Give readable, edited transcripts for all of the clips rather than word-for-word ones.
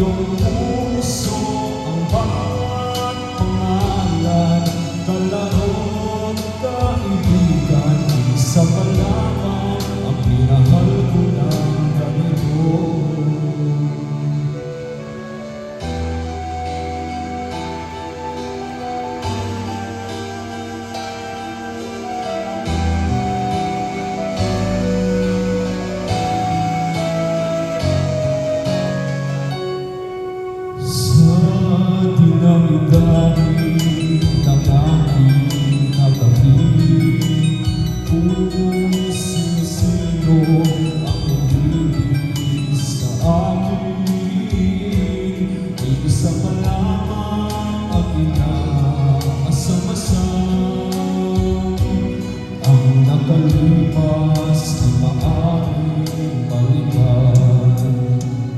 iyong puso ang bawat pangalan, kalaro't kaibigan, isa pa lamang ang minahal ko ng ganito. Dinami-dami ng aking nagabi, kung sino ang umibig sa akin, isa pa lamang ang inaasam-asam. Ang nakalipas di maaaring balikan,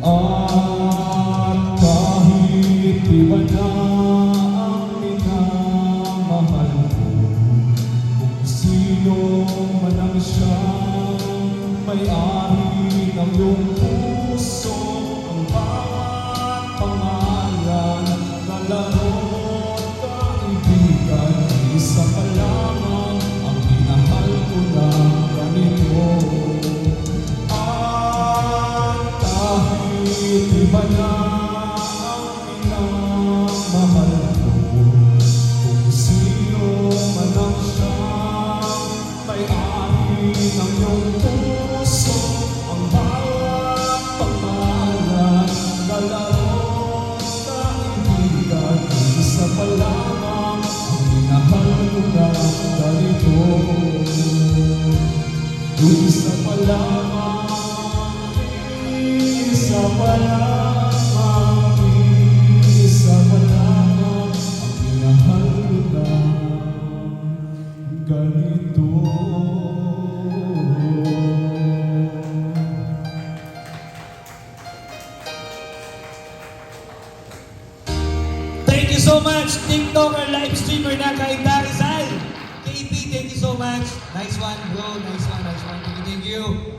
at kahit iba na ang minamahal ko, kung sino man ang siyang may-ari ng iyong puso, ang bawat pangalan, kalaro't kaibigan, isa pa lamang ang minahal ko ng ganito. At kahit iba na mahal ko, kung sino man ang siyang may-ari ng iyong puso, ang bawat pangalan, kalaro't kaibigan, isa pa lamang ang minahal ko ng ganito. Isa pa lamang, isa pa lamang, isa pa lamang ang minahal ko ng ganito. Thank you so much, TikToker, live streamer na kay Darizal. KP, thank you so much. Nice one, bro. Nice one. Thank you.